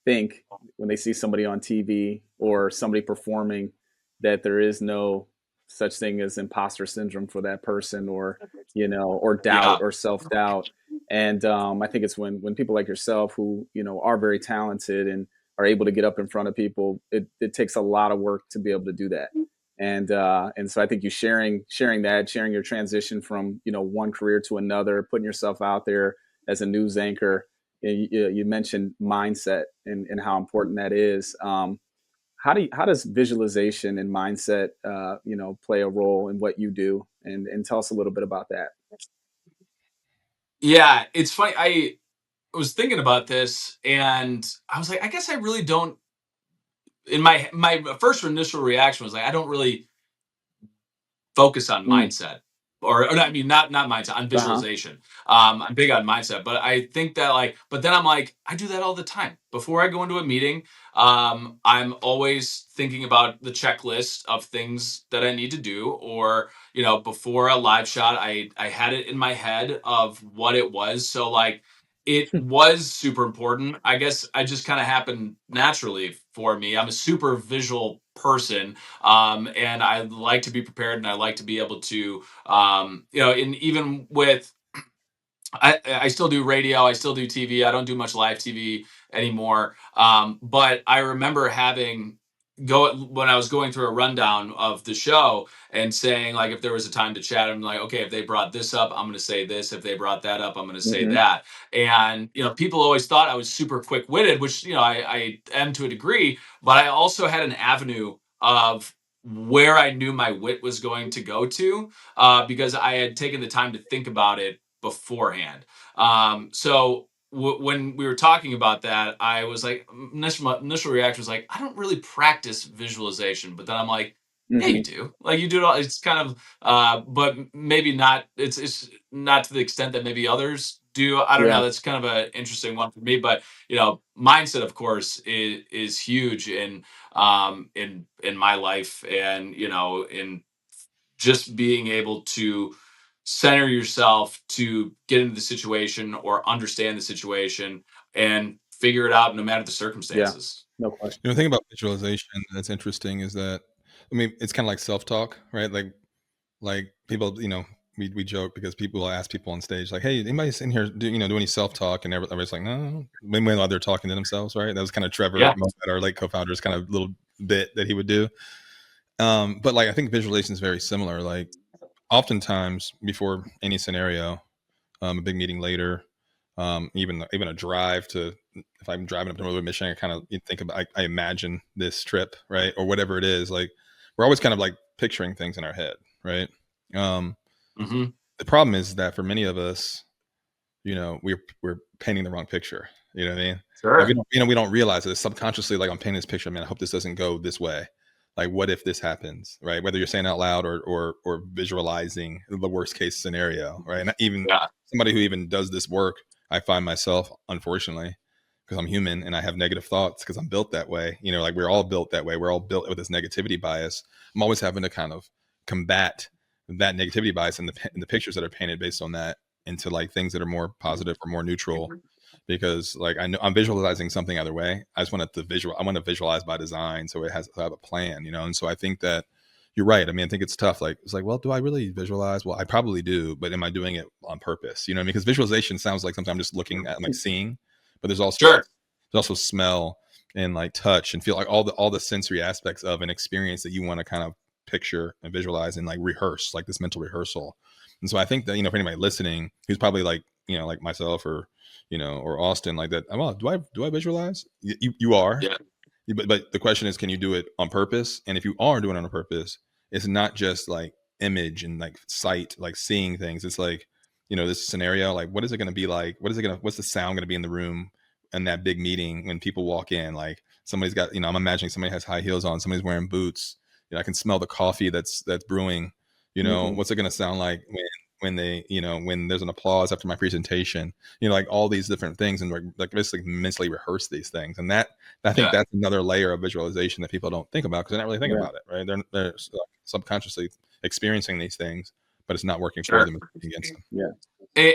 think when they see somebody on TV or somebody performing that there is no such thing as imposter syndrome for that person, or or doubt Yeah. or self doubt. And I think it's when people like yourself who are very talented and are able to get up in front of people. It takes a lot of work to be able to do that. And so I think you sharing your transition from one career to another, putting yourself out there as a news anchor. You mentioned mindset and how important that is. How does visualization and mindset play a role in what you do? And tell us a little bit about that. Yeah, it's funny. I was thinking about this, and I was like, I guess I really don't. In my first initial reaction was like, I don't really focus on Mm, mindset, or I mean, not mindset, on uh-huh. visualization. I'm big on mindset, but I think that but then I'm like, I do that all the time before I go into a meeting. I'm always thinking about the checklist of things that I need to do, or before a live shot, I had it in my head of what it was. So like, it was super important. I guess I just kind of happened naturally for me. I'm a super visual person, and I like to be prepared, and I like to be able to, and even with, I still do radio, I still do TV. I don't do much live TV anymore. But I remember having go when I was going through a rundown of the show and saying like, if there was a time to chat, I'm like, okay, if they brought this up, I'm going to say this. If they brought that up, I'm going to say Hmm. that. And people always thought I was super quick witted, which I am to a degree, but I also had an avenue of where I knew my wit was going to go to, because I had taken the time to think about it beforehand. So when we were talking about that, I was like, initial reaction was like, I don't really practice visualization, but then I'm like, yeah, you Hmm. do. Like you do it all. It's kind of, but maybe not. It's not to the extent that maybe others do. I don't know. Yeah. That's kind of an interesting one for me. But mindset, of course, is huge in my life, and in just being able to center yourself to get into the situation or understand the situation and figure it out no matter the Yeah. circumstances. No question. The thing about visualization that's interesting is that, I mean, it's kind of like self-talk, right? Like people, we joke because people will ask people on stage, like, "Hey, anybody's in here do any self-talk?" And everybody's like, "No." Meanwhile, they're talking to themselves, right? That was kind of Trevor, Yeah. our late co-founder's kind of little bit that he would do. But like, I think visualization is very similar. Like, oftentimes before any scenario, a big meeting later, even a drive to, if I'm driving up to Northern Michigan, I kind of think about, I imagine this trip, right, or whatever it is. Like, we're always kind of like picturing things in our head, right? Um, Hmm. the problem is that for many of us, we're painting the wrong picture. You know what I mean? And we Sure. don't, we don't realize it subconsciously. Like, I'm painting this picture, man. I hope this doesn't go this way. like what if this happens, right? Whether you're saying out loud or visualizing the worst case scenario, right? And even Yeah. somebody who even does this work, I find myself, unfortunately, because I'm human and I have negative thoughts because I'm built that way. Like we're all built that way. We're all built with this negativity bias. I'm always having to kind of combat that negativity bias and the pictures that are painted based on that into like things that are more positive or more neutral, because like I know I'm visualizing something either way. I just want I want to visualize by design, so it has to have a plan, and so I think that you're right. I mean, I think it's tough. Like it's like, well, do I really visualize? Well, I probably do, but am I doing it on purpose? I mean, because visualization sounds like something I'm just looking at, like seeing, but there's also Sure. smell and like touch and feel, like all the sensory aspects of an experience that you want to kind of picture and visualize and like rehearse, like this mental rehearsal. And so I think that, for anybody listening who's probably like, like myself or, or Austin, like that, well, do I visualize? You are. Yeah. But the question is, can you do it on purpose? And if you are doing it on purpose, it's not just like image and like sight, like seeing things. It's like, this scenario, like what is it going to be like? What's the sound going to be in the room and that big meeting when people walk in? Like somebody's got, I'm imagining somebody has high heels on, somebody's wearing boots. I can smell the coffee that's brewing. What's it going to sound like when they, when there's an applause after my presentation, like all these different things, and like basically mentally rehearse these things. And that, I think that's another layer of visualization that people don't think about because they're not really thinking about it, right? They're subconsciously experiencing these things, but it's not working for them, it's against them. Yeah.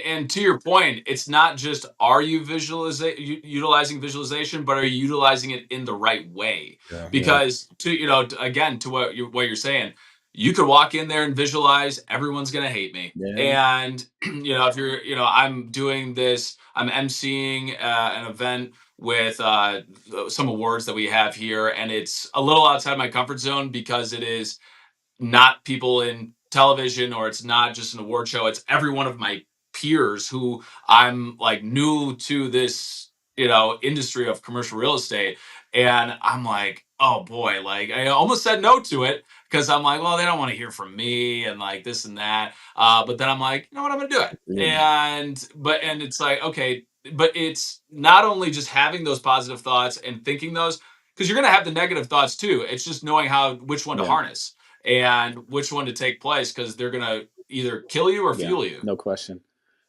And to your point, it's not just are you utilizing visualization, but are you utilizing it in the right way? Yeah. Because again, to what you're saying, you could walk in there and visualize everyone's gonna hate me. Yeah. And if you're, I'm doing this, I'm emceeing an event with some awards that we have here, and it's a little outside my comfort zone because it is not people in television, or it's not just an award show. It's every one of my peers who I'm like new to this, industry of commercial real estate. And I'm like, oh boy, like I almost said no to it because I'm like, well, they don't want to hear from me and like this and that. But then I'm like, you know what, I'm gonna do it. Yeah. And it's like, okay, but it's not only just having those positive thoughts and thinking those, because you're gonna have the negative thoughts too. It's just knowing which one to harness and which one to take place, because they're going to either kill you or fuel you. No question.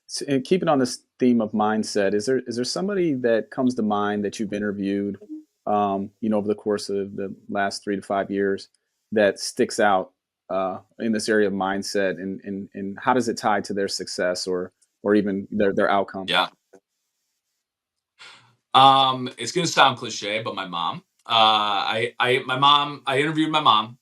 So, and keeping on this theme of mindset, is there somebody that comes to mind that you've interviewed, over the course of the last 3 to 5 years that sticks out in this area of mindset, and how does it tie to their success or even their outcome? Yeah. It's gonna sound cliche, but my mom. I interviewed my mom.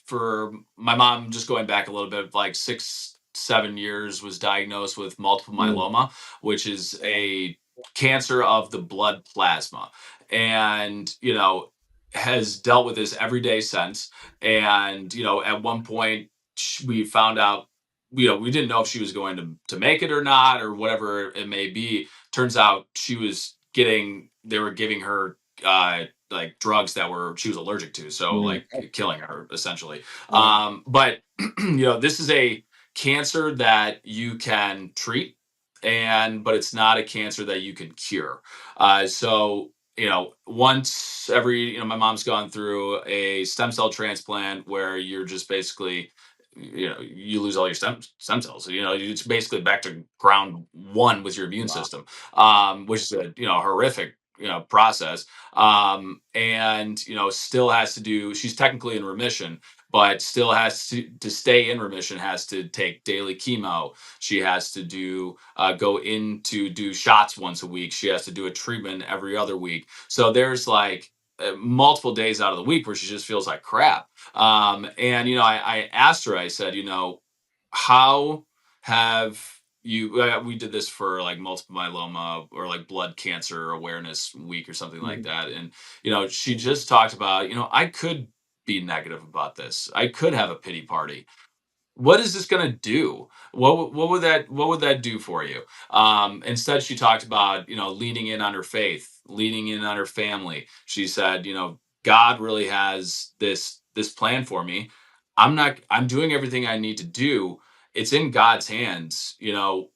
For my mom, just going back a little bit, like 6, 7 years, was diagnosed with multiple myeloma, which is a cancer of the blood plasma, and has dealt with this every day since. And at one point we found out, we didn't know if she was going to make it or not, or whatever it may be. Turns out they were giving her like drugs that she was allergic to, so like killing her essentially. But this is a cancer that you can treat, but it's not a cancer that you can cure. So once every, my mom's gone through a stem cell transplant where you're just basically, you lose all your stem cells. It's basically back to ground one with your immune system, which is a horrific process. And still has to do. She's technically in remission, but still has to stay in remission. Has to take daily chemo. She has to go in to do shots once a week. She has to do a treatment every other week. So there's like multiple days out of the week where she just feels like crap. And I asked her, I said, how have you, we did this for like multiple myeloma or like blood cancer awareness week or something like that. And, she just talked about, I could be negative about this. I could have a pity party. What is this going to do? What would that do for you? Instead, she talked about, leaning in on her faith, leaning in on her family. She said, God really has this plan for me. I'm doing everything I need to do. It's in God's hands.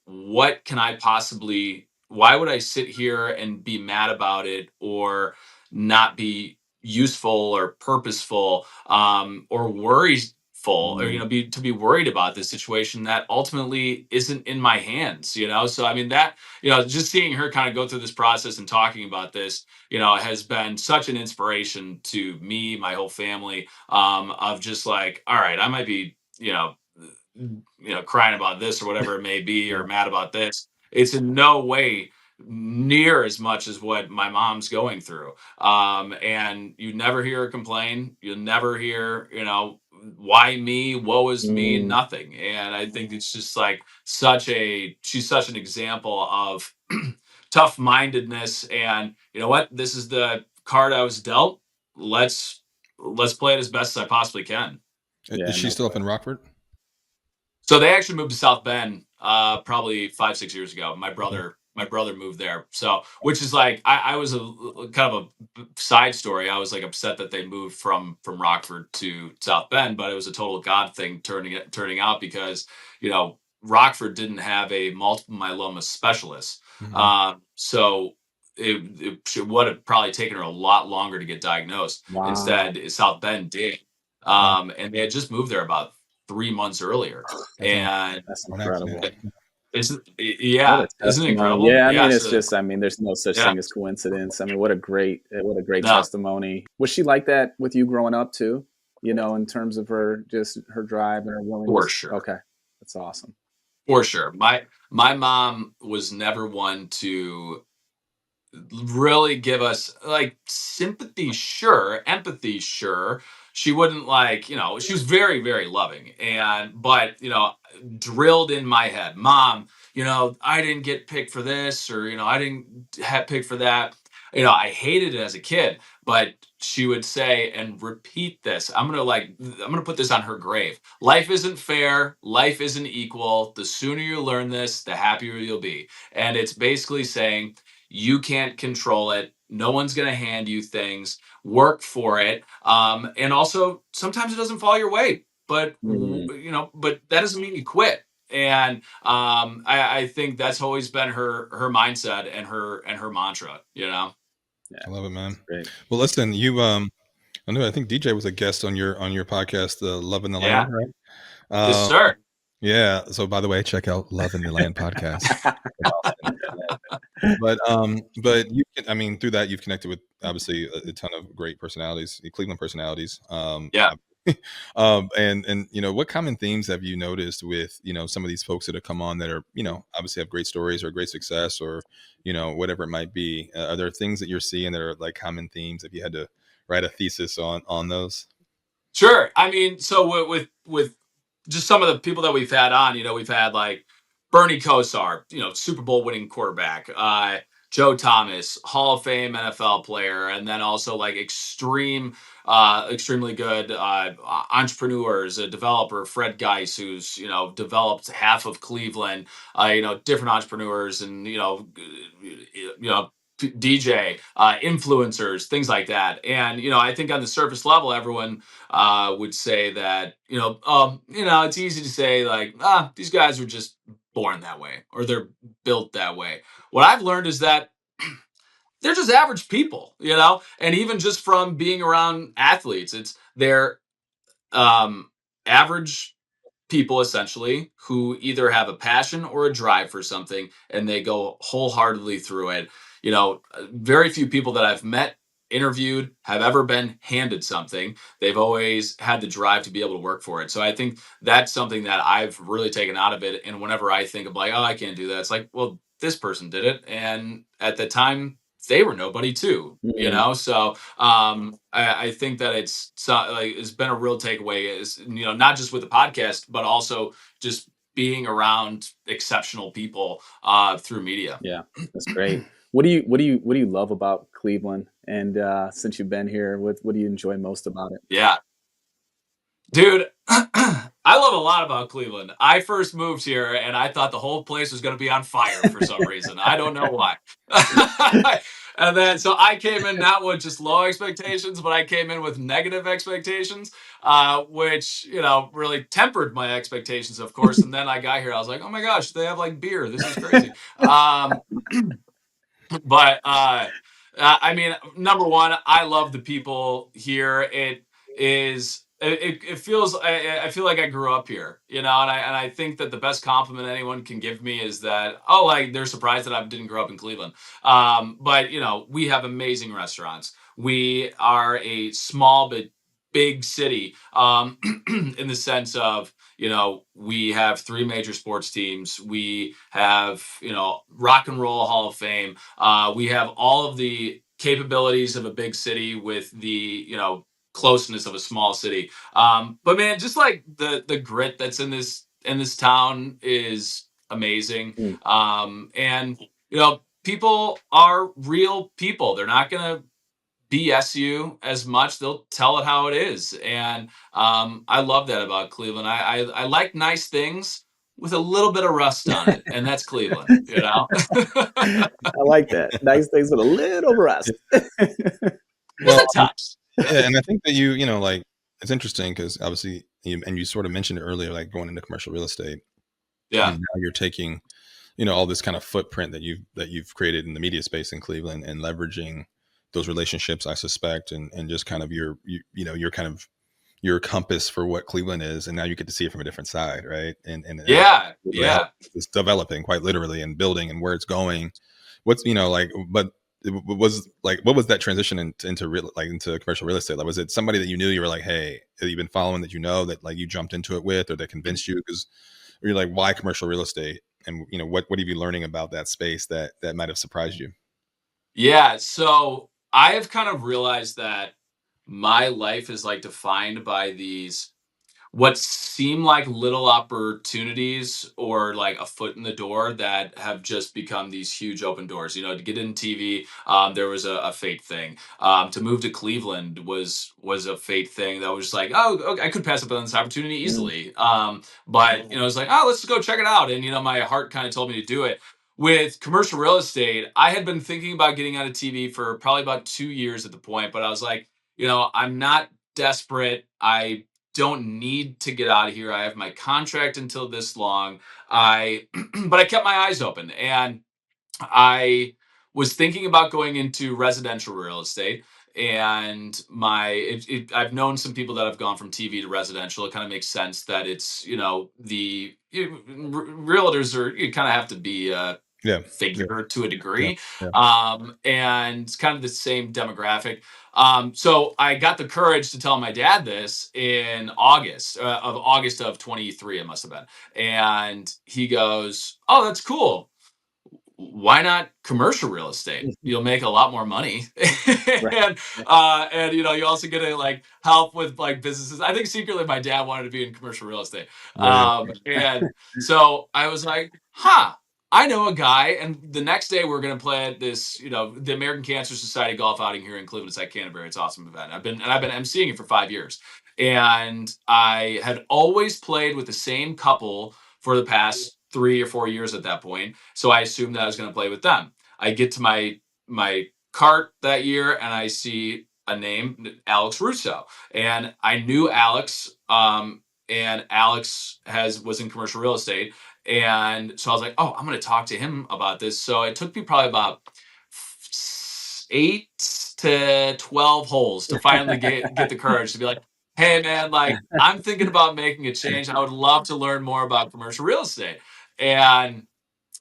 What can I possibly, why would I sit here and be mad about it, or not be useful or purposeful, or worryful, or to be worried about this situation that ultimately isn't in my hands. So I mean that, just seeing her kind of go through this process and talking about this, has been such an inspiration to me, my whole family, of just like, all right, I might be, crying about this or whatever it may be, Yeah. or mad about this. It's in no way near as much as what my mom's going through. And you never hear her complain. You'll never hear, why me, woe is me, Mm, nothing. And I think it's just like she's such an example of tough mindedness. And you know what? This is the card I was dealt. Let's play it as best as I possibly can. Is yeah, she no still up in question. Rockford? So they actually moved to South Bend, probably 5-6 years ago. My Okay. brother moved there. So, which is like, I was a kind of a side story. I was like upset that they moved from Rockford to South Bend, but it was a total God thing turning out, because Rockford didn't have a multiple myeloma specialist. Mhm. So it would have probably taken her a lot longer to get diagnosed. Wow. Instead, South Bend did. Wow, And they had just moved there about 3 months earlier. that's on And That's an accident. incredible. yeah, What a isn't it testimony. incredible? Yeah, I Yeah. mean, it's So just, I mean, there's no such yeah, thing as coincidence. I mean, what a great no, testimony. Was she like that with you growing up too? In terms of her drive and her for willingness. sure. Okay, that's awesome. For sure. My mom was never one to really give us like sympathy, sure, empathy, sure. She wouldn't, like, she was very, very loving, but drilled in my head, mom, I didn't get picked for this, or I didn't have picked for that. I hated it as a kid, but she would say and repeat this. I'm gonna put this on her grave. Life isn't fair, life isn't equal. The sooner you learn this, the happier you'll be. And it's basically saying, you can't control it. No one's going to hand you things. Work for it. And also, sometimes it doesn't fall your way, but Mm, but that doesn't mean you quit. And I think that's always been her mindset and her mantra. yeah, I love it, that's man. great. Well, listen, I know I think DJ was a guest on your podcast, Love in the Land, Yeah. right? Yes, Um, sir. yeah. So by the way, check out Love in the Land podcast with Austin. But I mean, through that, you've connected with obviously a ton of great personalities, Cleveland personalities. Yeah. And what common themes have you noticed with some of these folks that have come on that are obviously have great stories or great success or whatever it might be? Are there things that you're seeing that are like common themes? If you had to write a thesis on those? Sure. I mean, so with just some of the people that we've had on, we've had like Bernie Kosar, Super Bowl winning quarterback, Joe Thomas, Hall of Fame NFL player, and then also like extremely good entrepreneurs, a developer, Fred Geis, who's developed half of Cleveland, different entrepreneurs, and DJ, influencers, things like that. And I think on the surface level, everyone would say that it's easy to say like, these guys were just born that way, or they're built that way. What I've learned is that they're just average people, and even just from being around athletes, they're um, average people essentially who either have a passion or a drive for something, and they go wholeheartedly through it. Very few people that I've met, interviewed, have ever been handed something. They've always had the drive to be able to work for it. So I think that's something that I've really taken out of it. And whenever I think of like, oh, I can't do that, it's like, well, this person did it, and at the time they were nobody too. Mm, So I think that it's been a real takeaway, is not just with the podcast, but also just being around exceptional people through media. yeah, that's great. What do you love about Cleveland? And since you've been here, what do you enjoy most about it? Yeah, dude. I love a lot about Cleveland. I first moved here and I thought the whole place was going to be on fire for some reason. I don't know why. And then so I came in not with just low expectations, but I came in with negative expectations, which really tempered my expectations, of course. And then I got here, I was like, oh my gosh, they have like beer. This is crazy. But I mean, number one, I love the people here. It feels, I feel like I grew up here, and I think that the best compliment anyone can give me is that, oh, like they're surprised that I didn't grow up in Cleveland. But we have amazing restaurants. We are a small but big city, in the sense of, we have three major sports teams. We have, Rock and Roll Hall of Fame. We have all of the capabilities of a big city with the, closeness of a small city. But man, just like the grit that's in this town is amazing. Mm. And people are real people. They're not gonna BS you as much. They'll tell it how it is. And I love that about Cleveland. I like nice things with a little bit of rust on it, and that's Cleveland. I like that. Nice things with a little rust. Just Well, a touch. yeah, and I think that like it's interesting because obviously, you sort of mentioned it earlier, like going into commercial real estate, Yeah. and now you're taking, all this kind of footprint that you've created in the media space in Cleveland and leveraging those relationships, I suspect, and just kind of your kind of your compass for what Cleveland is, and now you get to see it from a different side, right? And Yeah. how Yeah. it's developing quite literally and building and where it's going. What's like, but it was like, what was that transition into real, like into commercial real estate? Like, was it somebody that you knew, you were like, hey, that you've been following, that that like you jumped into it with, or that convinced you? Because you're like, why commercial real estate? And what have you learning about that space that might have surprised you? Yeah. So I have kind of realized that my life is like defined by these what seem like little opportunities or like a foot in the door that have just become these huge open doors. To get in TV, there was a fate thing. To move to Cleveland was a fate thing that was just like, oh, okay, I could pass up on this opportunity Mm. easily. But it's like, oh, let's just go check it out. And my heart kind of told me to do it. With commercial real estate, I had been thinking about getting out of TV for probably about 2 years at the point, but I was like, I'm not desperate. I don't need to get out of here. I have my contract until this long. But I kept my eyes open, and I was thinking about going into residential real estate. And I've known some people that have gone from TV to residential. It kind of makes sense that it's, realtors are, you kind of have to be a Yeah, yeah, figure to a yeah, degree. yeah. And it's kind of the same demographic. So I got the courage to tell my dad this in August of 23, it must have been. And he goes, oh, that's cool. Why not commercial real estate? You'll make a lot more money. Right. And you also get to like help with like businesses. I think secretly my dad wanted to be in commercial real estate. Right. And so I was like, huh, I know a guy. And the next day we're gonna play at this, the American Cancer Society golf outing here in Cleveland. It's at Canterbury. It's an awesome event. I've been emceeing it for 5 years. And I had always played with the same couple for the past 3 or 4 years at that point. So I assumed that I was going to play with them. I get to my cart that year and I see a name, Alex Russo, and I knew Alex. And Alex was in commercial real estate, and so I was like, oh, I'm going to talk to him about this. So it took me probably about 8 to 12 holes to finally get the courage to be like, hey man, like I'm thinking about making a change. I would love to learn more about commercial real estate. And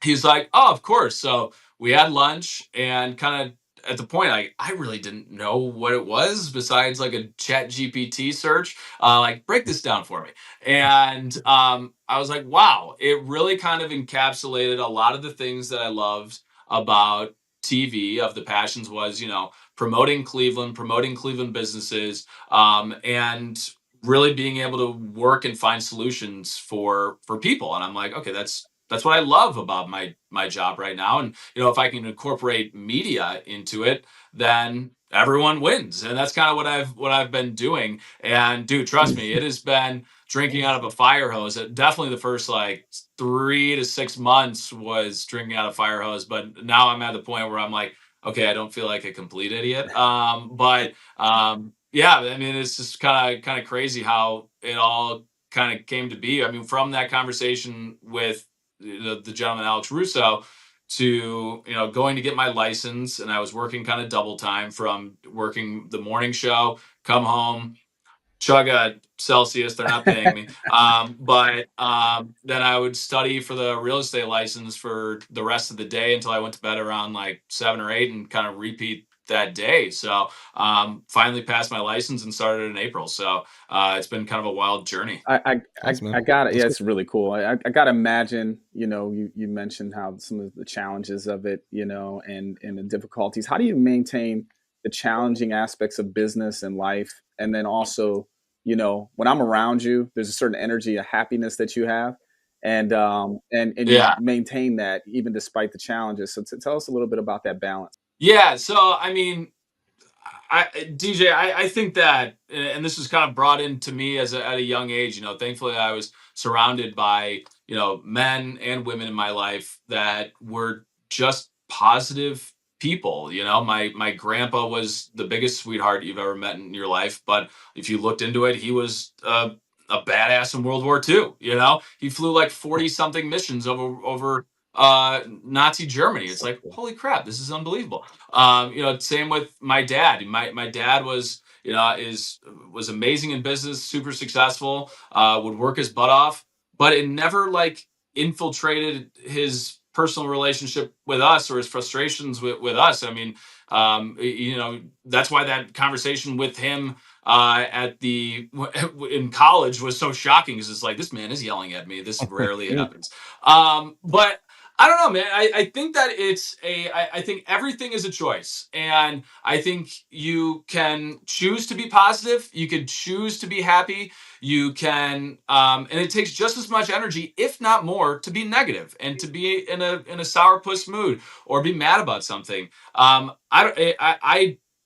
he's like, oh, of course. So we had lunch, and kind of at the point, like I really didn't know what it was besides like a chat GPT search. Like, break this down for me. And I was like, wow, it really kind of encapsulated a lot of the things that I loved about TV. Of the passions was, promoting Cleveland businesses, and really being able to work and find solutions for people. And I'm like, okay, that's what I love about my job right now. And if I can incorporate media into it, then everyone wins. And that's kind of what I've been doing. And dude, trust me, it has been drinking out of a fire hose. Definitely the first like 3 to 6 months was drinking out of a fire hose, but now I'm at the point where I'm like, okay, I don't feel like a complete idiot. But yeah, I mean, it's just kind of crazy how it all kind of came to be. I mean, from that conversation with the gentleman Alex Russo to, going to get my license, and I was working kind of double time from working the morning show, come home, chug a Celsius. They're not paying me. But then I would study for the real estate license for the rest of the day until I went to bed around like 7 or 8, and kind of repeat that day. So finally passed my license and started in April. So it's been kind of a wild journey. Awesome, man. I got it. That's Yeah, good. it's really cool. I got to imagine, you mentioned how some of the challenges of it, and the difficulties. How do you maintain the challenging aspects of business and life? And then also, when I'm around you, there's a certain energy, a happiness that you have. And you Yeah. maintain that even despite the challenges. So tell us a little bit about that balance. Yeah. So, I mean, DJ, I think that, and this was kind of brought into me at a young age. Thankfully, I was surrounded by men and women in my life that were just positive people. My grandpa was the biggest sweetheart you've ever met in your life, but if you looked into it, he was a badass in World War II. He flew like 40 something missions over Nazi Germany. It's like, holy crap, this is unbelievable. Same with my dad. My dad was, was amazing in business, super successful, would work his butt off, but it never like infiltrated his personal relationship with us or his frustrations with us. I mean, that's why that conversation with him in college was so shocking, because it's like, this man is yelling at me. This rarely happens. But I don't know, man. I think that I think everything is a choice. And I think you can choose to be positive. You can choose to be happy. You can, and it takes just as much energy, if not more, to be negative and to be in a sourpuss mood or be mad about something.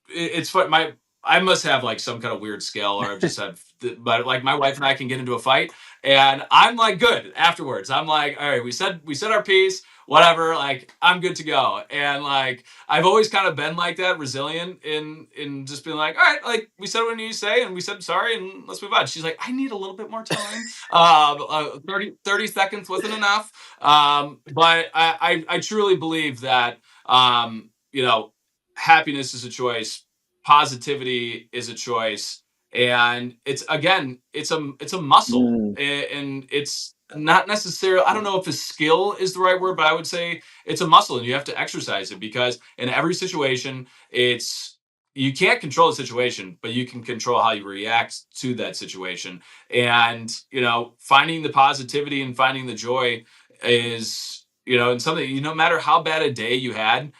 It's what I must have like some kind of weird scale, or I've just had, but like my wife and I can get into a fight, and I'm like good afterwards. I'm like, all right, we said our piece, whatever, like I'm good to go. And like I've always kind of been like that, resilient in just being like, all right, like we said what we need to say, and we said sorry, and let's move on. She's like, I need a little bit more time. 30 seconds wasn't enough. But I truly believe that happiness is a choice, positivity is a choice, and it's a muscle. Mm, And it's not necessarily, I don't know if a skill is the right word, but I would say it's a muscle, and you have to exercise it, because in every situation, you can't control the situation, but you can control how you react to that situation. And finding the positivity and finding the joy is, and something, no matter how bad a day you had,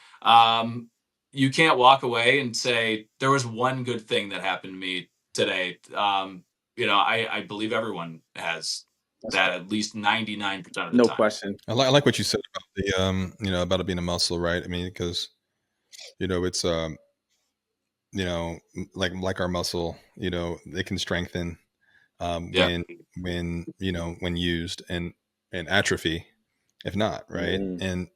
you can't walk away and say there was one good thing that happened to me today. I believe everyone has that's that at least 99% of the no time. question. I like what you said about about it being a muscle, right? I mean, because it's like our muscle, they can strengthen Yeah. when used, and atrophy if not, right? Mm,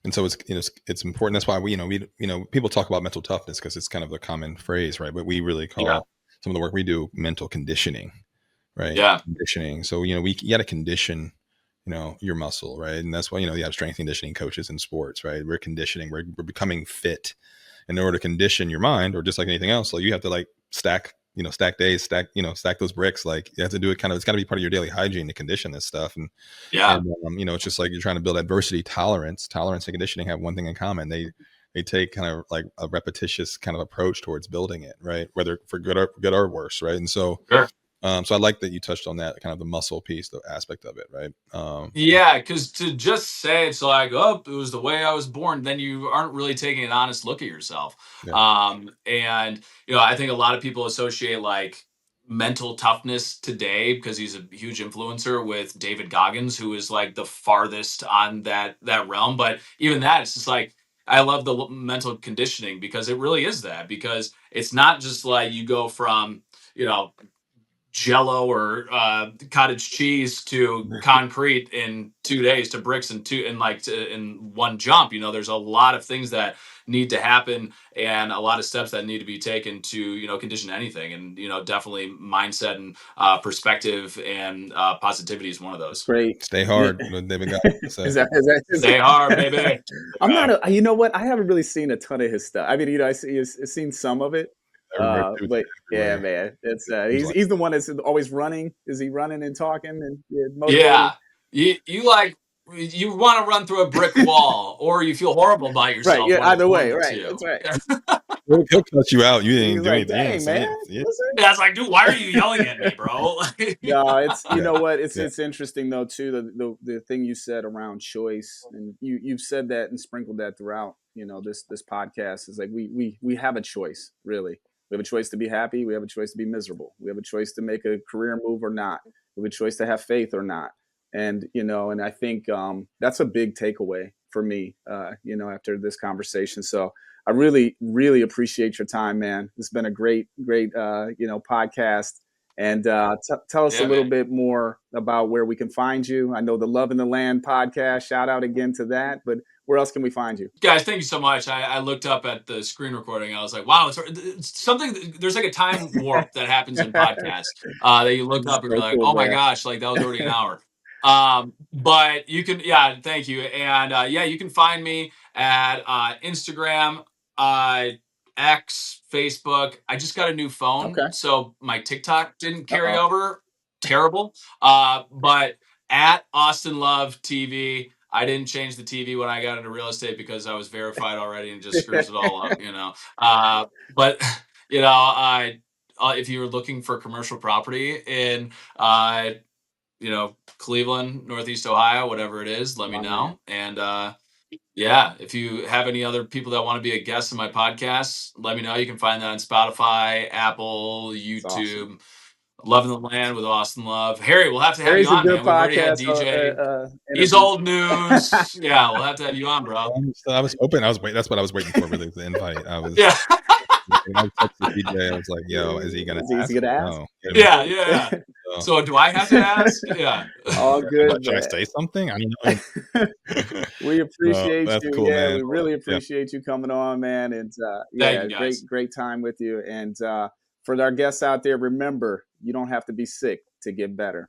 And so it's important. That's why people talk about mental toughness because it's kind of a common phrase, right? But we really Yeah. call some of the work we do mental conditioning, right? Yeah. Conditioning. So you got to condition your muscle, right? And that's why you have strength conditioning coaches in sports, right? We're conditioning, we're becoming fit. In order to condition your mind, or just like anything else, like you have to like stack days, stack those bricks. Like you have to do it kind of, it's got to be part of your daily hygiene to condition this stuff. And Yeah. it's just like you're trying to build adversity tolerance. Tolerance and conditioning have one thing in common. They take kind of like a repetitious kind of approach towards building it, right? Whether for good or worse, right? And so Sure. so I like that you touched on that kind of the muscle piece, the aspect of it, right? Yeah, because to just say it's like, oh, it was the way I was born, then you aren't really taking an honest look at yourself. Yeah. And I think a lot of people associate like mental toughness today, because he's a huge influencer, with David Goggins, who is like the farthest on that realm. But even that, it's just like, I love the mental conditioning, because it really is that, because it's not just like you go from, Jello or cottage cheese to concrete in 2 days, to bricks in one jump. There's a lot of things that need to happen and a lot of steps that need to be taken to condition anything. And definitely mindset and perspective and positivity is one of those. Great. Stay Yeah. hard. What David got to say. Stay hard, baby. I'm not you know what? I haven't really seen a ton of his stuff. I mean, I've seen some of it. But yeah, man, it's he's the one that's always running. Is he running and talking and motivating? Yeah, you want to run through a brick wall, or you feel horrible about yourself. Right. Yeah. Either way. Right. That's right. He'll cut you out. You didn't do anything. Dang, man. Yeah, it's like, dude, why are you yelling at me, bro? No, it's you know what? It's interesting though too. The thing you said around choice, and you've said that and sprinkled that throughout. This podcast is like we have a choice, really. We have a choice to be happy. We have a choice to be miserable. We have a choice to make a career move or not. We have a choice to have faith or not. And and I think that's a big takeaway for me. After this conversation, so I really, really appreciate your time, man. It's been a great podcast. And tell us a little bit more about where we can find you. I know the Love in the Land podcast. Shout out again to that. But where else can we find you? Guys, thank you so much. I looked up at the screen recording. I was like, wow, it's something. There's like a time warp that happens in podcasts that you look up and you're like, oh my gosh, like that was already an hour. But you can, thank you. And you can find me at Instagram, X, Facebook. I just got a new phone, so my TikTok didn't carry over. Terrible. But at Austin Love TV. I didn't change the TV when I got into real estate because I was verified already and just screws it all up, But if you were looking for commercial property in Cleveland, Northeast Ohio, whatever it is, let me know. And if you have any other people that want to be a guest in my podcast, let me know. You can find that on Spotify, Apple, YouTube. Love in the Land with Austin Love. Harry, we'll have to have you on, man. We've already had DJ. He's old news. Yeah, we'll have to have you on, bro. I was hoping. That's what I was waiting for. Really, the invite. I was. Yeah. I texted DJ. I was like, "Yo, is he gonna ask?" No. Yeah. So do I have to ask? Yeah. All good. Should I say something? I don't know. We appreciate that's you. Cool, man. We really appreciate you coming on, man. And great time with you. And for our guests out there, remember, you don't have to be sick to get better.